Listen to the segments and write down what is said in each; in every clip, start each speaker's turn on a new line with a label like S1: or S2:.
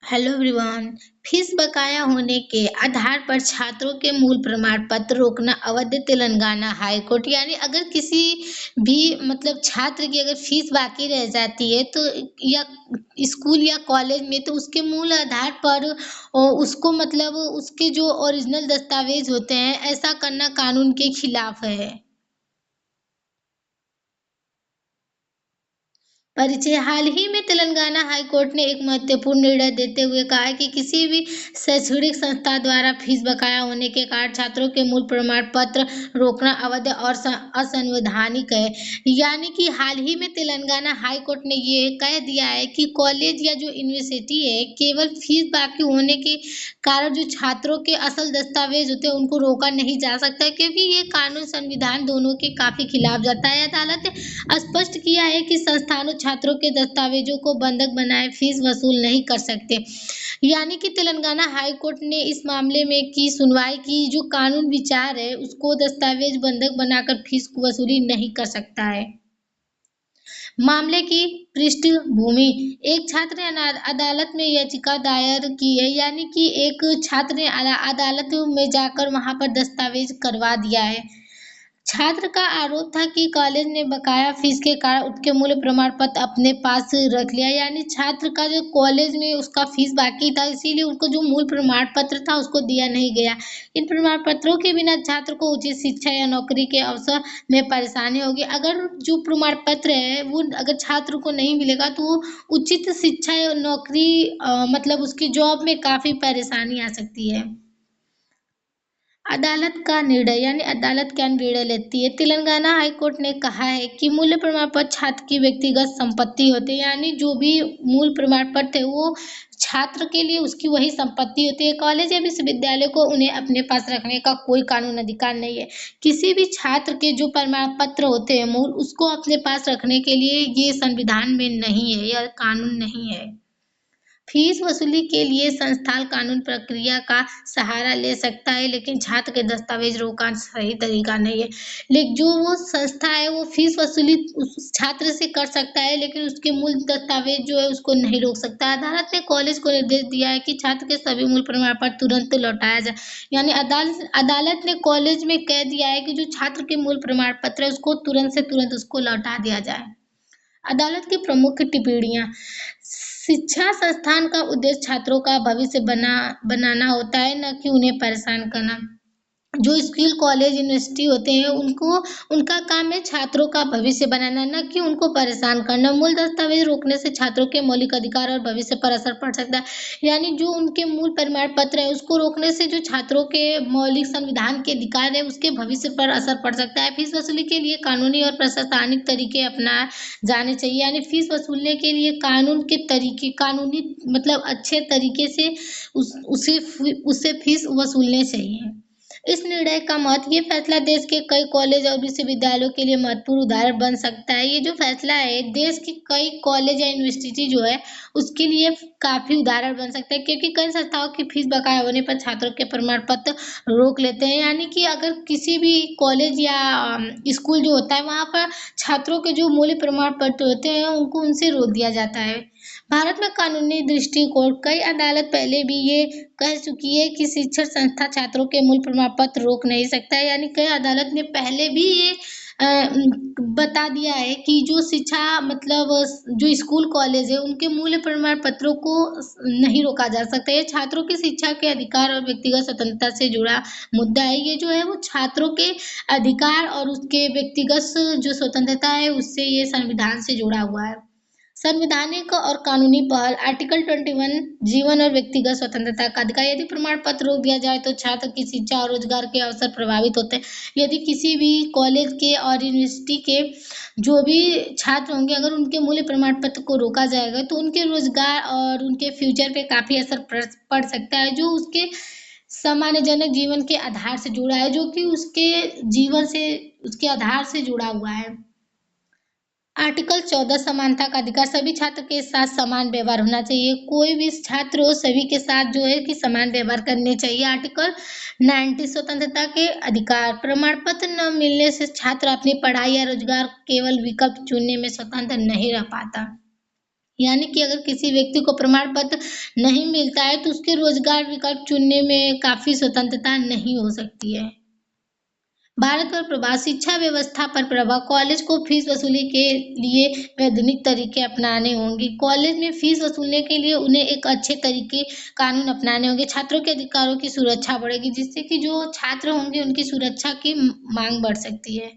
S1: Hello everyone. Fees बकाया होने के आधार पर छात्रों के मूल प्रमाण पत्र रोकना अवैध। तेलंगाना हाई कोर्ट यानी अगर किसी भी छात्र की अगर फीस बाकी रह जाती है तो या स्कूल या कॉलेज में तो उसके मूल आधार पर उसको उसके जो ओरिजिनल दस्तावेज होते हैं ऐसा करना कानून के खिलाफ है। परिचय। हाल ही में तेलंगाना हाई कोर्ट ने एक महत्वपूर्ण निर्णय देते हुए कहा है कि किसी भी शैक्षणिक संस्था द्वारा फीस बकाया होने के कारण छात्रों के मूल प्रमाण पत्र रोकना अवैध और असंवैधानिक है। यानी कि हाल ही में तेलंगाना हाई कोर्ट ने ये कह दिया है कि कॉलेज या जो यूनिवर्सिटी है केवल फीस बाकी होने के कारण जो छात्रों के असल दस्तावेज होते हैं उनको रोका नहीं जा सकता, क्योंकि ये कानून संविधान दोनों के काफी खिलाफ जाता है। अदालत ने स्पष्ट किया है कि संस्थानों छात्रों के दस्तावेजों को बंधक बनाए फीस वसूल नहीं कर सकते। यानी कि तेलंगाना हाई कोर्ट ने इस मामले में की सुनवाई की जो कानून विचार है उसको दस्तावेज बंधक बनाकर फीस को वसूली नहीं कर सकता है। मामले की पृष्ठभूमि। एक छात्र ने अदालत में याचिका दायर की है, यानी कि एक छात्र ने अदालत में जाकर वहां पर दस्तावेज करवा दिया है। छात्र का आरोप था कि कॉलेज ने बकाया फीस के कारण उसके मूल्य प्रमाण पत्र अपने पास रख लिया। यानी छात्र का जो कॉलेज में उसका फीस बाकी था इसीलिए उसको जो मूल प्रमाण पत्र था उसको दिया नहीं गया। इन प्रमाण पत्रों के बिना छात्र को उचित शिक्षा या नौकरी के अवसर में परेशानी होगी। अगर जो प्रमाण पत्र है वो अगर छात्र को नहीं मिलेगा तो वो उचित शिक्षा या नौकरी उसकी जॉब में काफी परेशानी आ सकती है। अदालत का निर्णय। यानी अदालत क्या निर्णय लेती है। तेलंगाना हाई कोर्ट ने कहा है कि मूल्य प्रमाण पत्र छात्र की व्यक्तिगत संपत्ति होती है। यानी जो भी मूल प्रमाण पत्र है वो छात्र के लिए उसकी वही संपत्ति होती है। कॉलेज या विश्वविद्यालय को उन्हें अपने पास रखने का कोई कानून अधिकार नहीं है। किसी भी छात्र के जो प्रमाण पत्र होते हैं मूल उसको अपने पास रखने के लिए ये संविधान में नहीं है या कानून नहीं है। फीस वसूली के लिए संस्थान कानून प्रक्रिया का सहारा ले सकता है, लेकिन छात्र के दस्तावेज रोकना सही तरीका नहीं है। लेकिन जो वो संस्था है वो फीस वसूली उस छात्र से कर सकता है, लेकिन उसके मूल दस्तावेज जो है उसको नहीं रोक सकता। अदालत ने कॉलेज को निर्देश दिया है कि छात्र के सभी मूल प्रमाण पत्र तुरंत लौटाया जाए। यानी अदालत ने कॉलेज में कह दिया है कि जो छात्र के मूल प्रमाण पत्र है उसको तुरंत से तुरंत उसको लौटा दिया जाए। अदालत की प्रमुख टिप्पणियां। शिक्षा संस्थान का उद्देश्य छात्रों का भविष्य बनाना होता है, न कि उन्हें परेशान करना। जो स्कूल कॉलेज यूनिवर्सिटी होते हैं उनको उनका काम है छात्रों का भविष्य बनाना, न कि उनको परेशान करना। मूल दस्तावेज रोकने से छात्रों के मौलिक अधिकार और भविष्य पर असर पड़ सकता है। यानी जो उनके मूल प्रमाण पत्र है उसको रोकने से जो छात्रों के मौलिक संविधान के अधिकार है उसके भविष्य पर असर पड़ सकता है। फीस वसूली के लिए कानूनी और प्रशासनिक तरीके अपना जाने चाहिए। यानी फीस वसूलने के लिए कानून के तरीके कानूनी अच्छे तरीके से उसे फीस वसूलने चाहिए। इस निर्णय का महत्व। ये फैसला देश के कई कॉलेज और विश्वविद्यालयों के लिए महत्वपूर्ण उदाहरण बन सकता है। ये जो फैसला है देश के कई कॉलेज या यूनिवर्सिटी जो है उसके लिए काफी उदाहरण बन सकता है, क्योंकि कई संस्थाओं की फीस बकाया होने पर छात्रों के प्रमाण पत्र रोक लेते हैं। यानी कि अगर किसी भी कॉलेज या स्कूल जो होता है वहां पर छात्रों के जो मूल्य प्रमाण पत्र होते हैं उनको उनसे रोक दिया जाता है। भारत में कानूनी दृष्टिकोण। कई अदालत पहले भी ये कह चुकी है कि शिक्षण संस्था छात्रों के मूल प्रमाण पत्र रोक नहीं सकता है। यानी कई अदालत ने पहले भी ये बता दिया है कि जो शिक्षा जो स्कूल कॉलेज है उनके मूल प्रमाण पत्रों को नहीं रोका जा सकता। ये छात्रों की शिक्षा के अधिकार और व्यक्तिगत स्वतंत्रता से जुड़ा मुद्दा है। ये जो है वो छात्रों के अधिकार और उसके व्यक्तिगत जो स्वतंत्रता है उससे ये संविधान से जुड़ा हुआ है। संवैधानिक और कानूनी पहल। आर्टिकल 21 जीवन और व्यक्तिगत स्वतंत्रता का अधिकार। यदि प्रमाण पत्र रोक दिया जाए तो छात्र की शिक्षा और रोजगार के अवसर प्रभावित होते हैं। यदि किसी भी कॉलेज के और यूनिवर्सिटी के जो भी छात्र होंगे अगर उनके मूल्य प्रमाण पत्र को रोका जाएगा तो उनके रोजगार और उनके फ्यूचर पे काफी असर पड़ सकता है, जो उसके सम्मानजनक जीवन के आधार से जुड़ा है, जो कि उसके जीवन से उसके आधार से जुड़ा हुआ है। आर्टिकल 14 समानता का अधिकार। सभी छात्र के साथ समान व्यवहार होना चाहिए। कोई भी छात्र हो सभी के साथ जो है कि समान व्यवहार करने चाहिए। आर्टिकल 90 स्वतंत्रता के अधिकार। प्रमाण पत्र न मिलने से छात्र अपनी पढ़ाई या रोजगार केवल विकल्प चुनने में स्वतंत्र नहीं रह पाता। यानी कि अगर किसी व्यक्ति को प्रमाण पत्र नहीं मिलता है तो उसके रोजगार विकल्प चुनने में काफ़ी स्वतंत्रता नहीं हो सकती है। भारत पर प्रभाव शिक्षा व्यवस्था पर प्रभाव कॉलेज को फीस वसूली के लिए वैधानिक तरीके अपनाने होंगे। कॉलेज में फीस वसूलने के लिए उन्हें एक अच्छे तरीके कानून अपनाने होंगे। छात्रों के अधिकारों की सुरक्षा बढ़ेगी जिससे कि जो छात्र होंगे उनकी सुरक्षा की मांग बढ़ सकती है।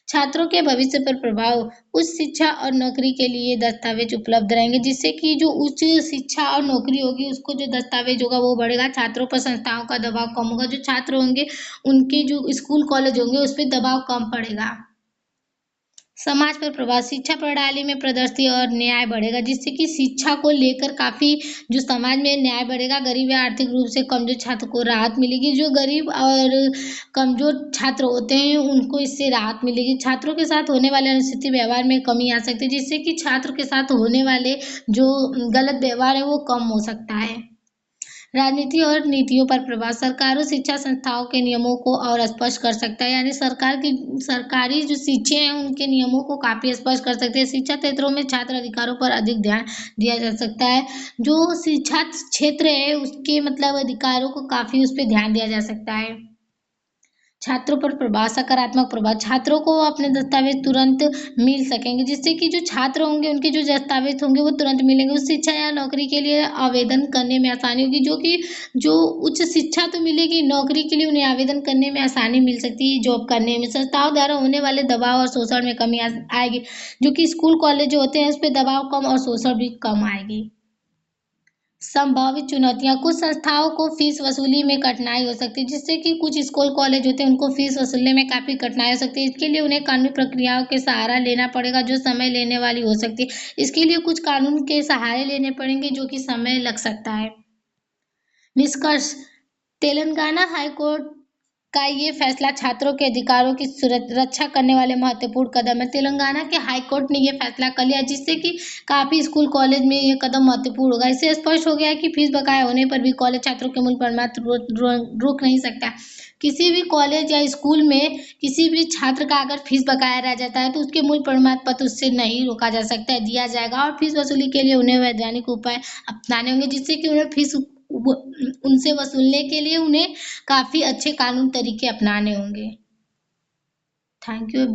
S1: छात्रों के भविष्य पर प्रभाव उच्च शिक्षा और नौकरी के लिए दस्तावेज उपलब्ध रहेंगे जिससे कि जो उच्च शिक्षा और नौकरी होगी उसको जो दस्तावेज होगा वो बढ़ेगा। छात्रों पर संस्थाओं का दबाव कम होगा। जो छात्र होंगे उनके जो स्कूल कॉलेज होंगे उस पर दबाव कम पड़ेगा। समाज पर प्रभाव शिक्षा प्रणाली में प्रदर्शी और न्याय बढ़ेगा जिससे कि शिक्षा को लेकर काफ़ी जो समाज में न्याय बढ़ेगा। गरीब या आर्थिक रूप से कमजोर छात्र को राहत मिलेगी। जो गरीब और कमजोर छात्र होते हैं उनको इससे राहत मिलेगी। छात्रों के साथ होने वाले अनुचित व्यवहार में कमी आ सकती है जिससे कि छात्र के साथ होने वाले जो गलत व्यवहार है वो कम हो सकता है। राजनीति और नीतियों पर प्रभाव सरकारों शिक्षा संस्थाओं के नियमों को और स्पष्ट कर सकता है। यानी सरकारी जो शिक्षे हैं उनके नियमों को काफ़ी स्पष्ट कर सकते हैं। शिक्षा क्षेत्रों में छात्र अधिकारों पर अधिक ध्यान दिया जा सकता है। जो शिक्षा क्षेत्र है उसके मतलब अधिकारों को काफ़ी उस पर ध्यान दिया जा सकता है। छात्रों पर प्रभाव सकारात्मक प्रभाव छात्रों को अपने दस्तावेज तुरंत मिल सकेंगे जिससे कि जो छात्र होंगे उनके जो दस्तावेज होंगे वो तुरंत मिलेंगे। उस शिक्षा या नौकरी के लिए आवेदन करने में आसानी होगी जो उच्च शिक्षा तो मिलेगी, नौकरी के लिए उन्हें आवेदन करने में आसानी मिल सकती है। जॉब करने में संस्थाओं द्वारा होने वाले दबाव और शोषण में कमी आएगी। जो कि स्कूल कॉलेज जो होते हैं उस पर दबाव कम और शोषण भी कम आएगी। संभावित चुनौतियां कुछ संस्थाओं को फीस वसूली में कठिनाई हो सकती है जिससे कि कुछ स्कूल कॉलेज होते हैं उनको फीस वसूलने में काफ़ी कठिनाई हो सकती है। इसके लिए उन्हें कानूनी प्रक्रियाओं के सहारा लेना पड़ेगा जो समय लेने वाली हो सकती है। इसके लिए कुछ कानून के सहारे लेने पड़ेंगे जो कि समय लग सकता है। निष्कर्ष तेलंगाना हाईकोर्ट का ये फैसला छात्रों के अधिकारों की रक्षा करने वाले महत्वपूर्ण कदम है। तेलंगाना के हाई कोर्ट ने ये फैसला कर लिया जिससे कि काफ़ी स्कूल कॉलेज में ये कदम महत्वपूर्ण होगा। इससे स्पष्ट हो गया है कि फीस बकाया होने पर भी कॉलेज छात्रों के मूल प्रमाण रोक नहीं सकता। किसी भी कॉलेज या स्कूल में किसी भी छात्र का अगर फीस बकाया रह जाता है तो उसके मूल प्रमाण पत्र उससे नहीं रोका जा सकता है, दिया जाएगा। और फीस वसूली के लिए उन्हें वैधानिक उपाय अपनाने होंगे जिससे कि उन्हें फीस उनसे वसूलने के लिए उन्हें काफ़ी अच्छे कानून तरीके अपनाने होंगे। Thank you.